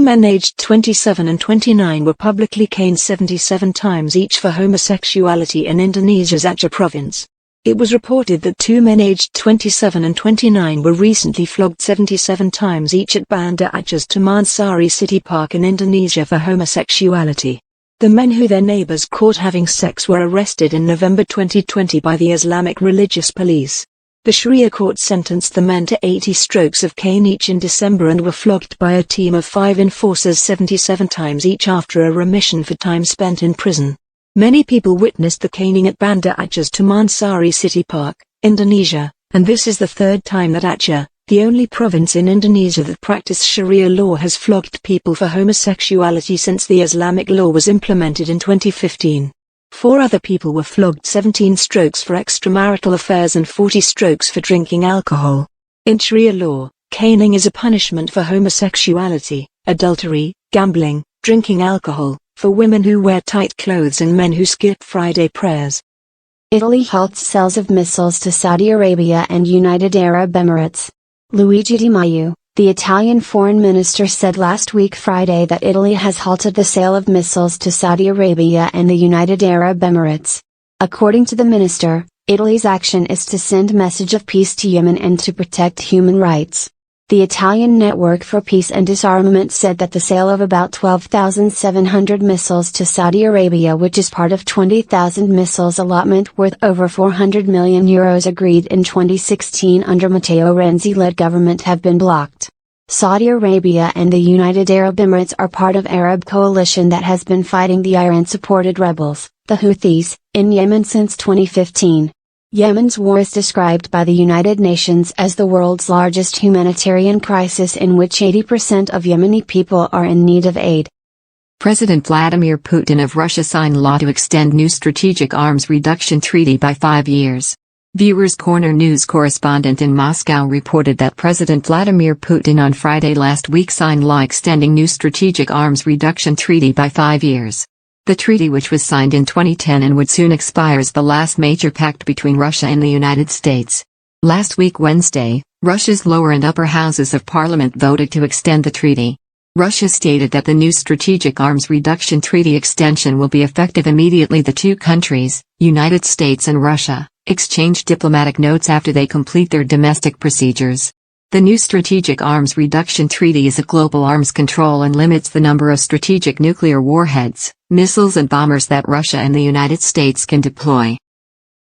men aged 27 and 29 were publicly caned 77 times each for homosexuality in Indonesia's Aceh province. It was reported that 2 men aged 27 and 29 were recently flogged 77 times each at Banda Aceh's Taman Sari City Park in Indonesia for homosexuality. The men who their neighbors caught having sex were arrested in November 2020 by the Islamic religious police. The Sharia court sentenced the men to 80 strokes of cane each in December and were flogged by a team of 5 enforcers 77 times each after a remission for time spent in prison. Many people witnessed the caning at Banda Aceh's Taman Sari City Park, Indonesia, and this is the third time that Aceh, the only province in Indonesia that practices Sharia law, has flogged people for homosexuality since the Islamic law was implemented in 2015. 4 other people were flogged 17 strokes for extramarital affairs and 40 strokes for drinking alcohol. In Sharia law, caning is a punishment for homosexuality, adultery, gambling, drinking alcohol, for women who wear tight clothes and men who skip Friday prayers. Italy halts sales of missiles to Saudi Arabia and United Arab Emirates. Luigi Di Maio, the Italian foreign minister, said last week Friday that Italy has halted the sale of missiles to Saudi Arabia and the United Arab Emirates. According to the minister, Italy's action is to send a message of peace to Yemen and to protect human rights. The Italian Network for Peace and Disarmament said that the sale of about 12,700 missiles to Saudi Arabia, which is part of 20,000 missiles allotment worth over €400 million agreed in 2016 under Matteo Renzi-led government, have been blocked. Saudi Arabia and the United Arab Emirates are part of Arab coalition that has been fighting the Iran-supported rebels, the Houthis, in Yemen since 2015. Yemen's war is described by the United Nations as the world's largest humanitarian crisis, in which 80% of Yemeni people are in need of aid. President Vladimir Putin of Russia signed law to extend new strategic arms reduction treaty by 5 years. Viewers Corner news correspondent in Moscow reported that President Vladimir Putin on Friday last week signed law extending new strategic arms reduction treaty by 5 years. The treaty, which was signed in 2010 and would soon expire, is the last major pact between Russia and the United States. Last week Wednesday, Russia's lower and upper houses of parliament voted to extend the treaty. Russia stated that the new strategic arms reduction treaty extension will be effective immediately. The two countries, United States and Russia, exchanged diplomatic notes after they complete their domestic procedures. The new Strategic Arms Reduction Treaty is a global arms control and limits the number of strategic nuclear warheads, missiles and bombers that Russia and the United States can deploy.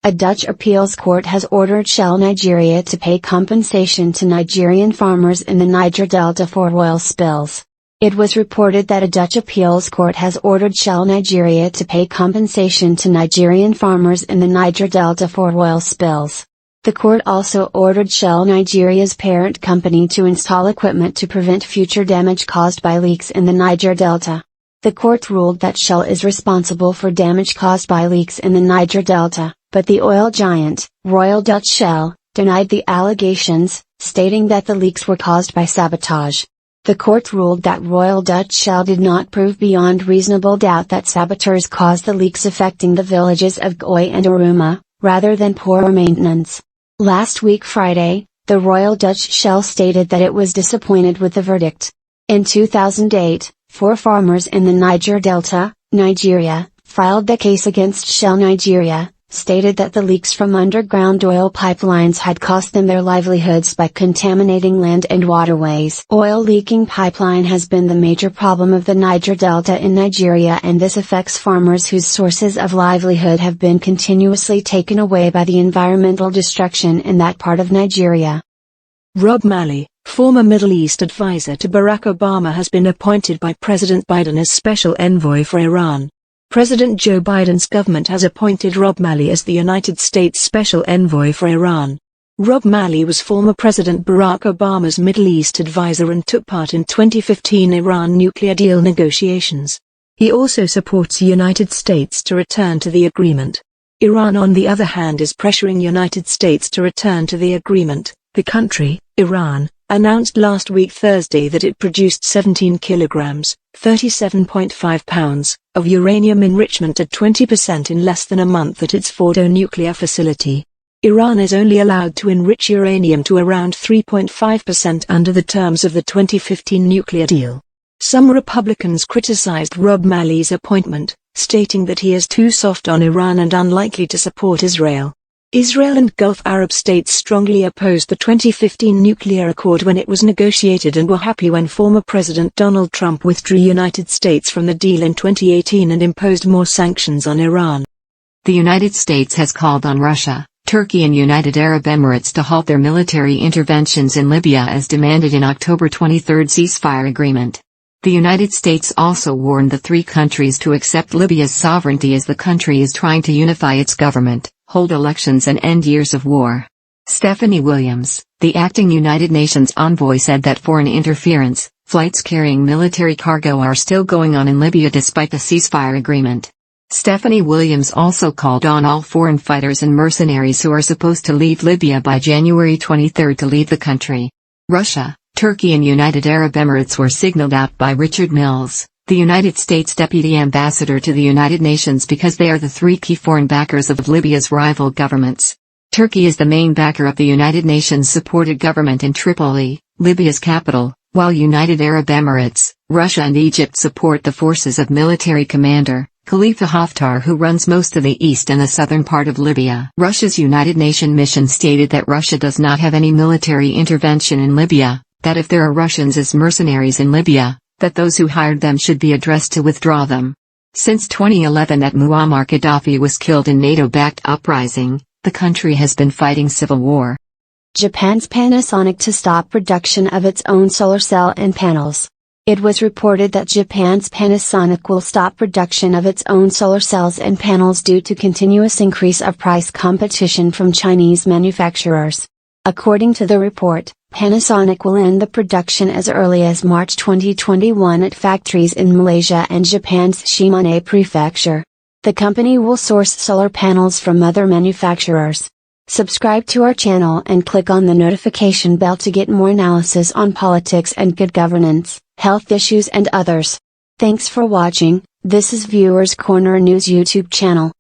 A Dutch appeals court has ordered Shell Nigeria to pay compensation to Nigerian farmers in the Niger Delta for oil spills. It was reported that a Dutch appeals court has ordered Shell Nigeria to pay compensation to Nigerian farmers in the Niger Delta for oil spills. The court also ordered Shell Nigeria's parent company to install equipment to prevent future damage caused by leaks in the Niger Delta. The court ruled that Shell is responsible for damage caused by leaks in the Niger Delta, but the oil giant, Royal Dutch Shell, denied the allegations, stating that the leaks were caused by sabotage. The court ruled that Royal Dutch Shell did not prove beyond reasonable doubt that saboteurs caused the leaks affecting the villages of Goy and Aruma, rather than poor maintenance. Last week Friday, the Royal Dutch Shell stated that it was disappointed with the verdict. In 2008, 4 farmers in the Niger Delta, Nigeria, filed the case against Shell Nigeria, stated that the leaks from underground oil pipelines had cost them their livelihoods by contaminating land and waterways. Oil leaking pipeline has been the major problem of the Niger Delta in Nigeria, and this affects farmers whose sources of livelihood have been continuously taken away by the environmental destruction in that part of Nigeria. Rob Malley, former Middle East advisor to Barack Obama, has been appointed by President Biden as Special Envoy for Iran. President Joe Biden's government has appointed Rob Malley as the United States Special Envoy for Iran. Rob Malley was former President Barack Obama's Middle East advisor and took part in 2015 Iran nuclear deal negotiations. He also supports the United States to return to the agreement. Iran, on the other hand, is pressuring United States to return to the agreement. The country, Iran, announced last week Thursday that it produced 17 kilograms, 37.5 pounds, of uranium enrichment at 20% in less than a month at its Fordo nuclear facility. Iran is only allowed to enrich uranium to around 3.5% under the terms of the 2015 nuclear deal. Some Republicans criticized Rob Malley's appointment, stating that he is too soft on Iran and unlikely to support Israel. Israel and Gulf Arab states strongly opposed the 2015 nuclear accord when it was negotiated and were happy when former President Donald Trump withdrew United States from the deal in 2018 and imposed more sanctions on Iran. The United States has called on Russia, Turkey and United Arab Emirates to halt their military interventions in Libya as demanded in October 23 ceasefire agreement. The United States also warned the three countries to accept Libya's sovereignty as the country is trying to unify its government, hold elections and end years of war. Stephanie Williams, the acting United Nations envoy, said that foreign interference, flights carrying military cargo are still going on in Libya despite the ceasefire agreement. Stephanie Williams also called on all foreign fighters and mercenaries who are supposed to leave Libya by January 23 to leave the country. Russia, Turkey and United Arab Emirates were signaled out by Richard Mills, the United States Deputy Ambassador to the United Nations, because they are the three key foreign backers of Libya's rival governments. Turkey is the main backer of the United Nations-supported government in Tripoli, Libya's capital, while United Arab Emirates, Russia and Egypt support the forces of military commander Khalifa Haftar, who runs most of the east and the southern part of Libya. Russia's United Nations mission stated that Russia does not have any military intervention in Libya, that if there are Russians as mercenaries in Libya, that those who hired them should be addressed to withdraw them. Since 2011, that Muammar Gaddafi was killed in NATO-backed uprising, the country has been fighting civil war. Japan's Panasonic to stop production of its own solar cell and panels. It was reported that Japan's Panasonic will stop production of its own solar cells and panels due to continuous increase of price competition from Chinese manufacturers. According to the report, Panasonic will end the production as early as March 2021 at factories in Malaysia and Japan's Shimane Prefecture. The company will source solar panels from other manufacturers. Subscribe to our channel and click on the notification bell to get more analysis on politics and good governance, health issues and others. Thanks for watching. This is Viewers Corner News YouTube channel.